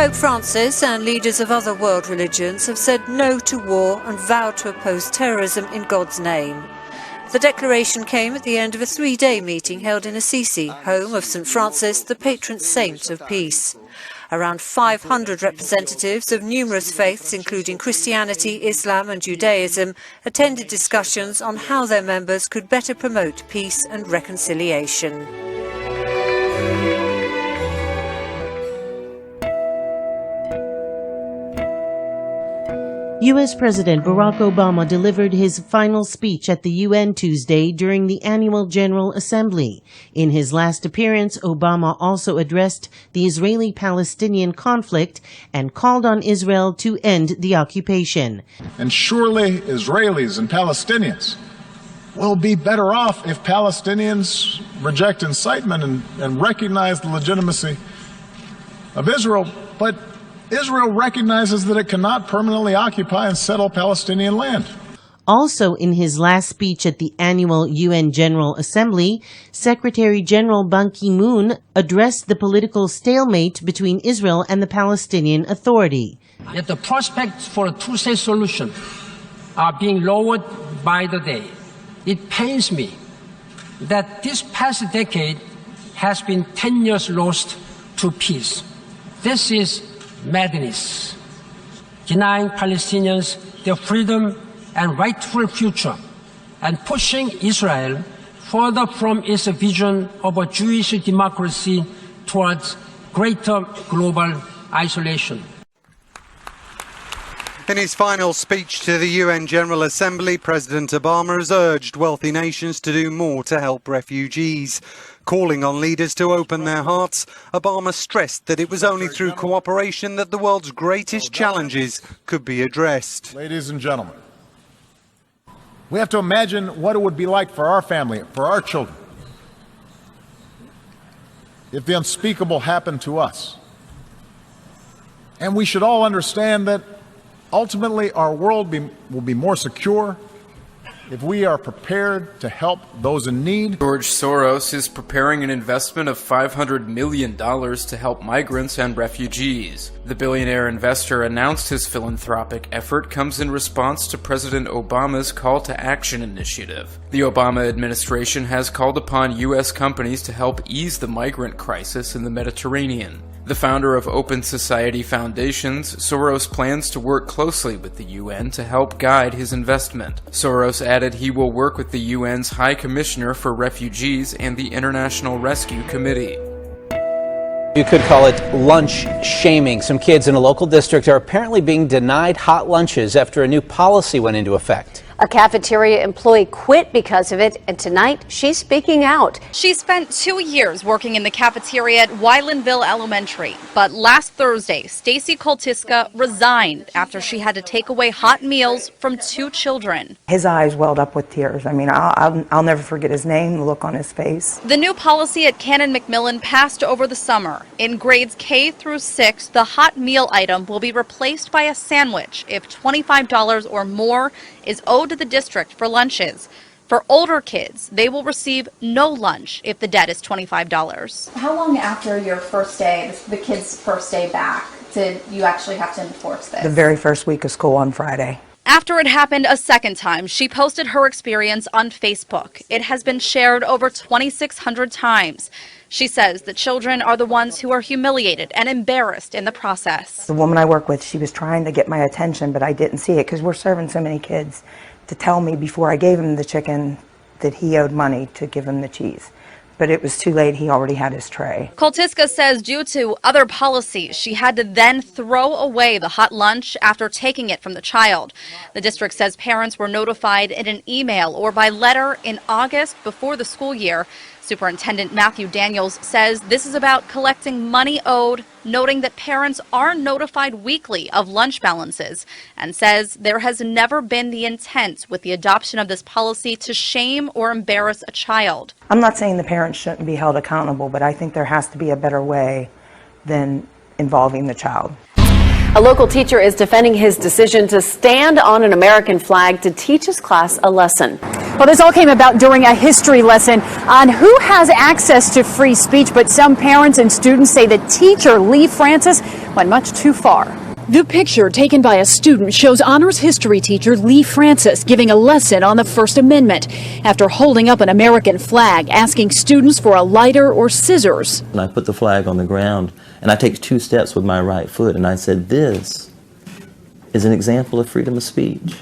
Pope Francis and leaders of other world religions have said no to war and vowed to oppose terrorism in God's name. The declaration came at the end of a 3-day meeting held in Assisi, home of St. Francis, the patron saint of peace. Around 500 representatives of numerous faiths, including Christianity, Islam and Judaism, attended discussions on how their members could better promote peace and reconciliation. U.S. President Barack Obama delivered his final speech at the UN Tuesday during the annual General Assembly. In his last appearance, Obama also addressed the Israeli-Palestinian conflict and called on Israel to end the occupation. And surely Israelis and Palestinians will be better off if Palestinians reject incitement and recognize the legitimacy of Israel, but Israel recognizes that it cannot permanently occupy and settle Palestinian land. Also in his last speech at the annual UN General Assembly, Secretary General Ban Ki-moon addressed the political stalemate between Israel and the Palestinian Authority. Yet the prospects for a two-state solution are being lowered by the day. It pains me that this past decade has been 10 years lost to peace. This is madness, denying Palestinians their freedom and rightful future, and pushing Israel further from its vision of a Jewish democracy towards greater global isolation. In his final speech to the UN General Assembly, President Obama has urged wealthy nations to do more to help refugees. Calling on leaders to open their hearts, Obama stressed that it was only through cooperation that the world's greatest challenges could be addressed. Ladies and gentlemen, we have to imagine what it would be like for our family, for our children, if the unspeakable happened to us. And we should all understand that ultimately our world will be more secure if we are prepared to help those in need. George Soros is preparing an investment of $500 million to help migrants and refugees. The billionaire investor announced his philanthropic effort comes in response to President Obama's Call to Action initiative. The Obama administration has called upon U.S. companies to help ease the migrant crisis in the Mediterranean. The founder of Open Society Foundations, Soros plans to work closely with the UN to help guide his investment. Soros added he will work with the UN's High Commissioner for Refugees and the International Rescue Committee. You could call it lunch shaming. Some kids in a local district are apparently being denied hot lunches after a new policy went into effect. A cafeteria employee quit because of it, and tonight she's speaking out. She spent 2 years working in the cafeteria at Wylandville Elementary, but last Thursday, Stacy Koltiska resigned after she had to take away hot meals from 2 children. His eyes welled up with tears. I mean, I'll never forget his name, the look on his face. The new policy at Canon McMillan passed over the summer. In grades K through 6, the hot meal item will be replaced by a sandwich if $25 or more is owed to the district for lunches. For older kids, they will receive no lunch if the debt is $25. How long after your first day, the kids' first day back, did you actually have to enforce this? The very first week of school on Friday. After it happened a second time, she posted her experience on Facebook. It has been shared over 2,600 times. She says the children are the ones who are humiliated and embarrassed in the process. The woman I work with, she was trying to get my attention, but I didn't see it because we're serving so many kids, to tell me before I gave him the chicken that he owed money to give him the cheese. But it was too late. He already had his tray. Koltiska says due to other policies, she had to then throw away the hot lunch after taking it from the child. The district says parents were notified in an email or by letter in August before the school year. Superintendent Matthew Daniels says this is about collecting money owed, noting that parents are notified weekly of lunch balances, and says there has never been the intent with the adoption of this policy to shame or embarrass a child. I'm not saying the parents shouldn't be held accountable, but I think there has to be a better way than involving the child. A local teacher is defending his decision to stand on an American flag to teach his class a lesson. Well, this all came about during a history lesson on who has access to free speech, but some parents and students say that teacher Lee Francis went much too far. The picture taken by a student shows honors history teacher Lee Francis giving a lesson on the First Amendment after holding up an American flag, asking students for a lighter or scissors. And I put the flag on the ground and I take 2 steps with my right foot and I said, "This is an example of freedom of speech."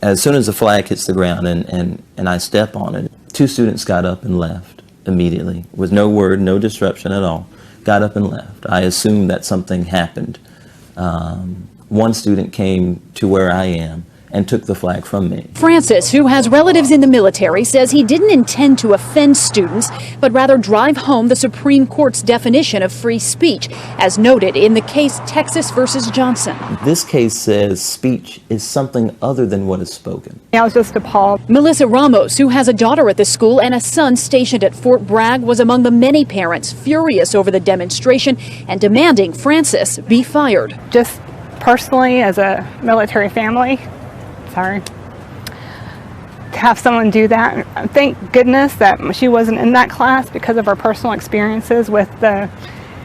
As soon as the flag hits the ground and I step on it, 2 students got up and left immediately with no word, no disruption at all. Got up and left. I assumed that something happened. One student came to where I am and took the flag from me. Francis, who has relatives in the military, says he didn't intend to offend students, but rather drive home the Supreme Court's definition of free speech, as noted in the case Texas versus Johnson. This case says speech is something other than what is spoken. I was just appalled. Melissa Ramos, who has a daughter at the school and a son stationed at Fort Bragg, was among the many parents furious over the demonstration and demanding Francis be fired. Just personally, as a military family, to have someone do that. Thank goodness that she wasn't in that class because of our personal experiences with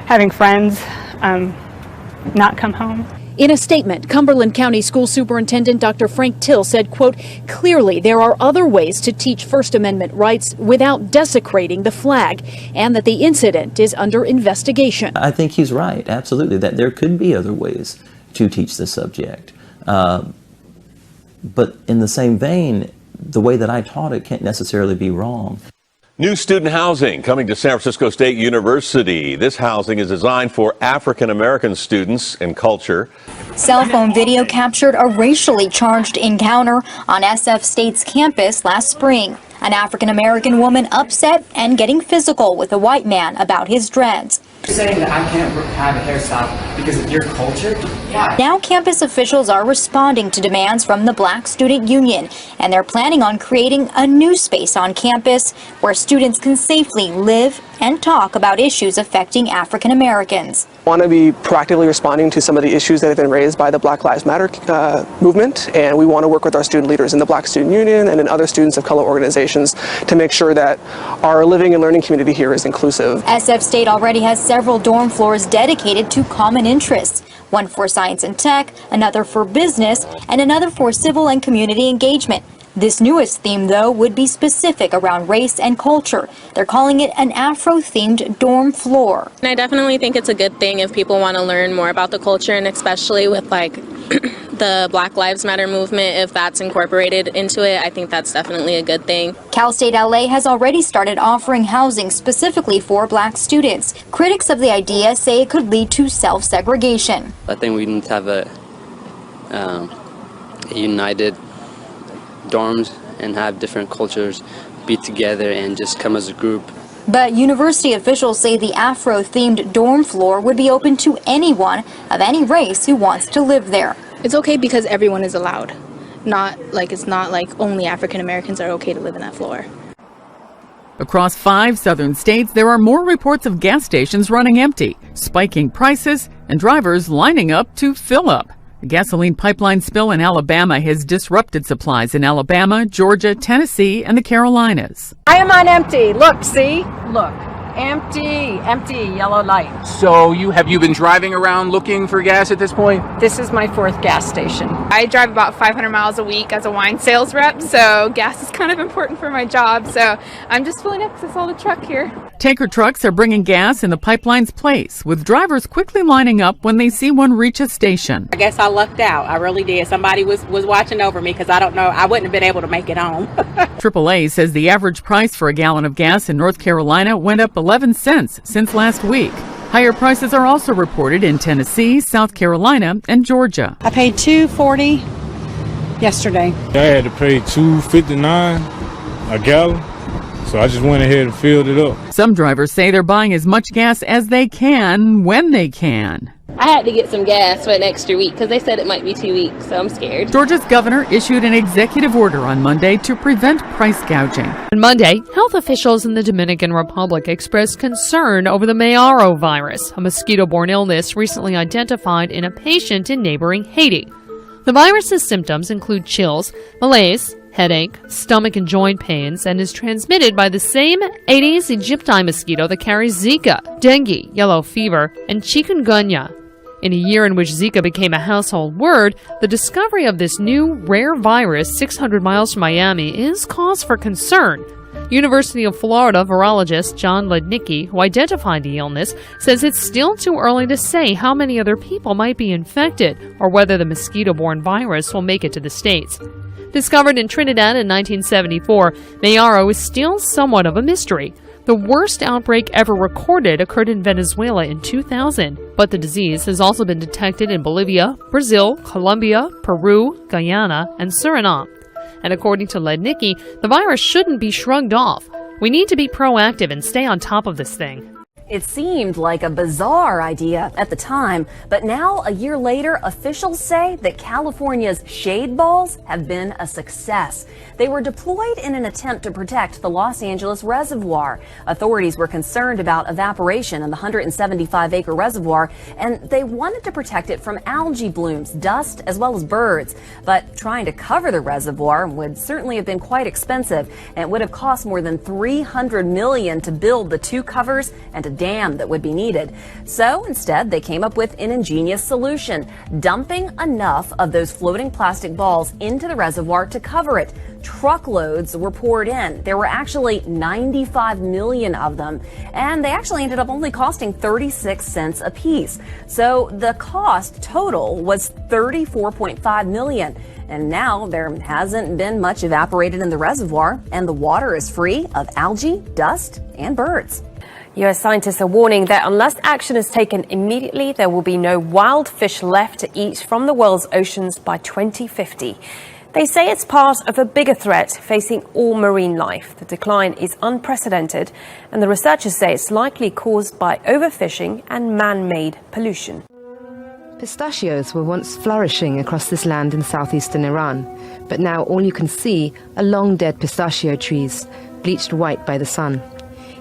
having friends not come home. In a statement, Cumberland County School Superintendent Dr. Frank Till said, quote, "Clearly there are other ways to teach First Amendment rights without desecrating the flag, and that the incident is under investigation." I think he's right, absolutely, that there could be other ways to teach the subject. But in the same vein, the way that I taught it can't necessarily be wrong. New student housing coming to San Francisco State University. This housing is designed for African American students and culture. Cell phone video captured a racially charged encounter on SF State's campus last spring. An African American woman upset and getting physical with a white man about his dreads. You're saying that I can't have a hairstyle because of your culture? Yeah. Now campus officials are responding to demands from the Black Student Union, and they're planning on creating a new space on campus where students can safely live and talk about issues affecting African Americans. I want to be proactively responding to some of the issues that have been raised by the Black Lives Matter movement, and we want to work with our student leaders in the Black Student Union and in other students of color organizations to make sure that our living and learning community here is inclusive. SF State already has several dorm floors dedicated to common interests, one for science and tech, another for business, and another for civil and community engagement. This newest theme, though, would be specific around race and culture. They're calling it an Afro-themed dorm floor. And I definitely think it's a good thing if people want to learn more about the culture, and especially with like the Black Lives Matter movement, if that's incorporated into it, I think that's definitely a good thing. Cal State LA has already started offering housing specifically for Black students. Critics of the idea say it could lead to self-segregation. I think we need to have a united dorms and have different cultures be together and just come as a group. But university officials say the Afro-themed dorm floor would be open to anyone of any race who wants to live there. It's okay because everyone is allowed. It's not like only African Americans are okay to live in that floor. Across 5 southern states, there are more reports of gas stations running empty, spiking prices, and drivers lining up to fill up. The gasoline pipeline spill in Alabama has disrupted supplies in Alabama, Georgia, Tennessee, and the Carolinas. I am on empty. Look, see? Look. Empty yellow light. So have you been driving around looking for gas at this point? This is my 4th gas station. I drive about 500 miles a week as a wine sales rep, so gas is kind of important for my job. So I'm just filling up because I saw the truck here. Tanker trucks are bringing gas in the pipeline's place, with drivers quickly lining up when they see one reach a station. I guess I lucked out. I really did. Somebody was watching over me because I don't know. I wouldn't have been able to make it home. AAA says the average price for a gallon of gas in North Carolina went up 11 cents since last week. Higher prices are also reported in Tennessee, South Carolina, and Georgia. I paid $2.40 yesterday. I had to pay $2.59 a gallon, so I just went ahead and filled it up. Some drivers say they're buying as much gas as they can when they can. I had to get some gas for an extra week because they said it might be 2 weeks, so I'm scared. Georgia's governor issued an executive order on Monday to prevent price gouging. On Monday, health officials in the Dominican Republic expressed concern over the Mayaro virus, a mosquito-borne illness recently identified in a patient in neighboring Haiti. The virus's symptoms include chills, malaise, headache, stomach and joint pains, and is transmitted by the same Aedes aegypti mosquito that carries Zika, dengue, yellow fever, and chikungunya. In a year in which Zika became a household word, the discovery of this new rare virus 600 miles from Miami is cause for concern. University of Florida virologist John Lednicki, who identified the illness, says it's still too early to say how many other people might be infected or whether the mosquito-borne virus will make it to the States. Discovered in Trinidad in 1974, Mayaro is still somewhat of a mystery. The worst outbreak ever recorded occurred in Venezuela in 2000, but the disease has also been detected in Bolivia, Brazil, Colombia, Peru, Guyana, and Suriname. And according to Lednicki, the virus shouldn't be shrugged off. We need to be proactive and stay on top of this thing. It seemed like a bizarre idea at the time, but now, a year later, officials say that California's shade balls have been a success. They were deployed in an attempt to protect the Los Angeles reservoir. Authorities were concerned about evaporation in the 175-acre reservoir, and they wanted to protect it from algae blooms, dust, as well as birds. But trying to cover the reservoir would certainly have been quite expensive, and it would have cost more than $300 million to build the two covers and a dam that would be needed. So instead, they came up with an ingenious solution, dumping enough of those floating plastic balls into the reservoir to cover it. Truckloads were poured in. There were actually 95 million of them, and they actually ended up only costing 36 cents a piece. So the cost total was $34.5 million. And now there hasn't been much evaporated in the reservoir, and the water is free of algae, dust, and birds. U.S. scientists are warning that unless action is taken immediately, there will be no wild fish left to eat from the world's oceans by 2050. They say it's part of a bigger threat facing all marine life. The decline is unprecedented, and the researchers say it's likely caused by overfishing and man-made pollution. Pistachios were once flourishing across this land in southeastern Iran, but now all you can see are long-dead pistachio trees, bleached white by the sun.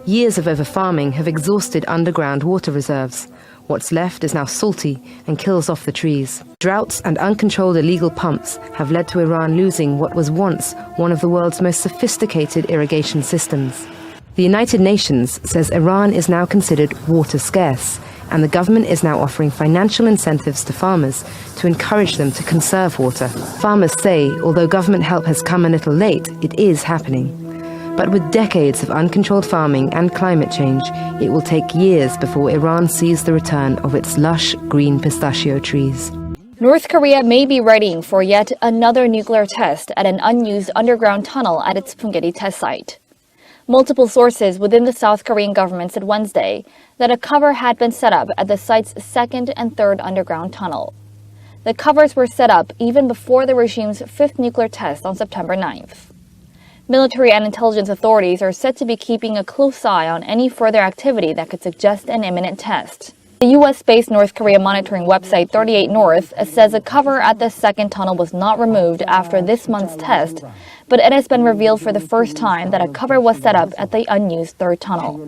Years of overfarming have exhausted underground water reserves. What's left is now salty and kills off the trees. Droughts and uncontrolled illegal pumps have led to Iran losing what was once one of the world's most sophisticated irrigation systems. The United Nations says Iran is now considered water scarce, and the government is now offering financial incentives to farmers to encourage them to conserve water. Farmers say, although government help has come a little late, it is happening. But with decades of uncontrolled farming and climate change, it will take years before Iran sees the return of its lush green pistachio trees. North Korea may be readying for yet another nuclear test at an unused underground tunnel at its Punggye-ri test site. Multiple sources within the South Korean government said Wednesday that a cover had been set up at the site's second and third underground tunnel. The covers were set up even before the regime's fifth nuclear test on September 9th. Military and intelligence authorities are said to be keeping a close eye on any further activity that could suggest an imminent test. The U.S.-based North Korea monitoring website 38 North says a cover at the second tunnel was not removed after this month's test, but it has been revealed for the first time that a cover was set up at the unused third tunnel.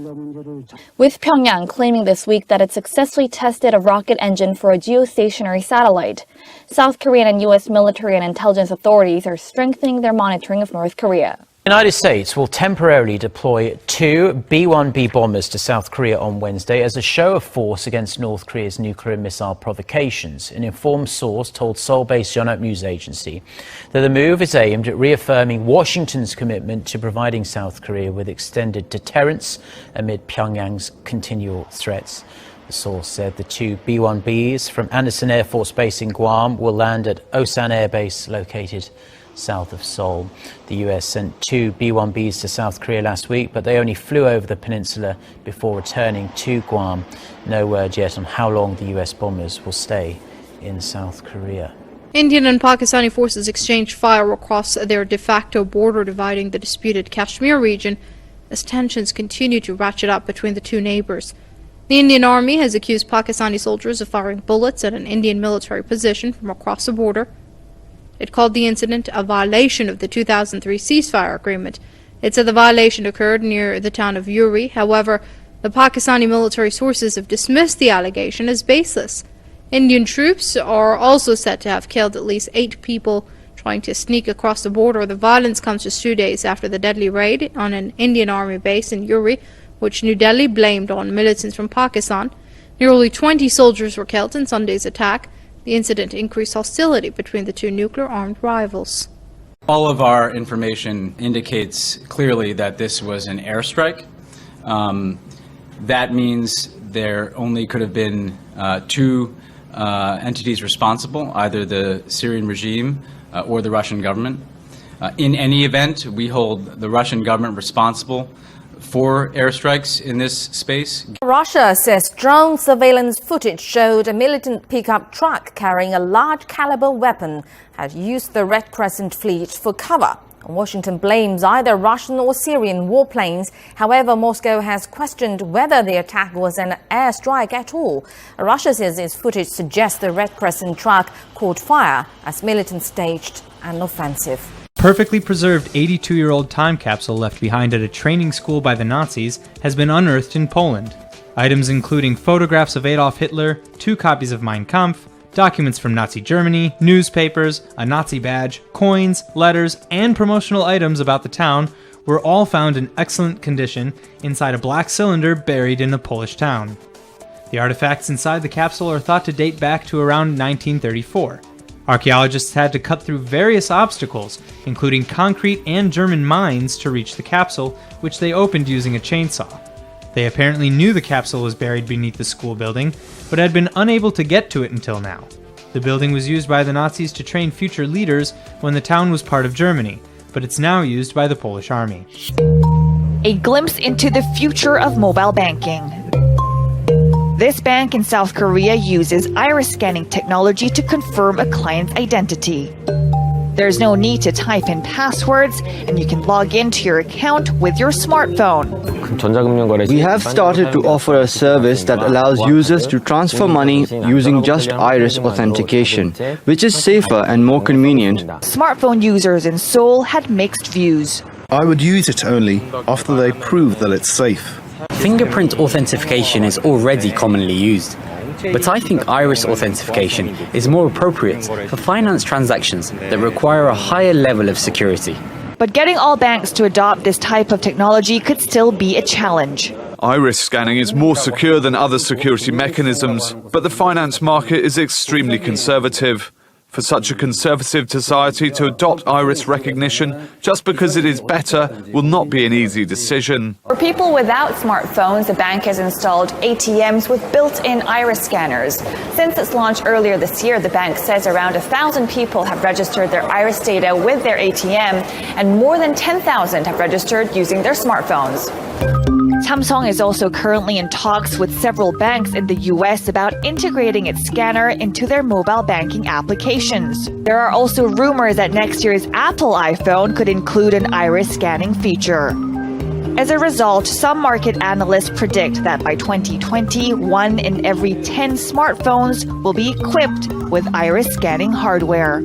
With Pyongyang claiming this week that it successfully tested a rocket engine for a geostationary satellite, South Korean and U.S. military and intelligence authorities are strengthening their monitoring of North Korea. The United States will temporarily deploy 2 B-1B bombers to South Korea on Wednesday as a show of force against North Korea's nuclear missile provocations. An informed source told Seoul-based Yonhap News Agency that the move is aimed at reaffirming Washington's commitment to providing South Korea with extended deterrence amid Pyongyang's continual threats. The source said the 2 B-1Bs from Andersen Air Force Base in Guam will land at Osan Air Base located south of Seoul. The US sent 2 B-1Bs to South Korea last week, but they only flew over the peninsula before returning to Guam. No word yet on how long the US bombers will stay in South Korea. Indian and Pakistani forces exchanged fire across their de facto border dividing the disputed Kashmir region as tensions continue to ratchet up between the two neighbors. The Indian Army has accused Pakistani soldiers of firing bullets at an Indian military position from across the border. It called the incident a violation of the 2003 ceasefire agreement. It said the violation occurred near the town of Uri. However, the Pakistani military sources have dismissed the allegation as baseless. Indian troops are also said to have killed at least 8 people trying to sneak across the border. The violence comes just 2 days after the deadly raid on an Indian Army base in Uri, which New Delhi blamed on militants from Pakistan. Nearly 20 soldiers were killed in Sunday's attack. The incident increased hostility between the two nuclear-armed rivals. All of our information indicates clearly that this was an airstrike. That means there only could have been two entities responsible, either the Syrian regime or the Russian government. In any event, we hold the Russian government responsible for airstrikes in this space. Russia says drone surveillance footage showed a militant pickup truck carrying a large caliber weapon had used the Red Crescent fleet for cover. Washington blames either Russian or Syrian warplanes. However, Moscow has questioned whether the attack was an airstrike at all. Russia says its footage suggests the Red Crescent truck caught fire as militants staged an offensive. Perfectly preserved 82-year-old time capsule left behind at a training school by the Nazis has been unearthed in Poland. Items including photographs of Adolf Hitler, 2 copies of Mein Kampf, documents from Nazi Germany, newspapers, a Nazi badge, coins, letters, and promotional items about the town were all found in excellent condition inside a black cylinder buried in a Polish town. The artifacts inside the capsule are thought to date back to around 1934. Archaeologists had to cut through various obstacles, including concrete and German mines, to reach the capsule, which they opened using a chainsaw. They apparently knew the capsule was buried beneath the school building, but had been unable to get to it until now. The building was used by the Nazis to train future leaders when the town was part of Germany, but it's now used by the Polish army. A glimpse into the future of mobile banking. This bank in South Korea uses iris scanning technology to confirm a client's identity. There's no need to type in passwords, and you can log into your account with your smartphone. We have started to offer a service that allows users to transfer money using just iris authentication, which is safer and more convenient. Smartphone users in Seoul had mixed views. I would use it only after they prove that it's safe. Fingerprint authentication is already commonly used, but I think iris authentication is more appropriate for finance transactions that require a higher level of security. But getting all banks to adopt this type of technology could still be a challenge. Iris scanning is more secure than other security mechanisms, but the finance market is extremely conservative. For such a conservative society to adopt iris recognition just because it is better will not be an easy decision. For people without smartphones, the bank has installed ATMs with built-in iris scanners. Since its launch earlier this year, the bank says around 1,000 people have registered their iris data with their ATM, and more than 10,000 have registered using their smartphones. Samsung is also currently in talks with several banks in the US about integrating its scanner into their mobile banking applications. There are also rumors that next year's Apple iPhone could include an iris scanning feature. As a result, some market analysts predict that by 2020, 1 in every 10 smartphones will be equipped with iris scanning hardware.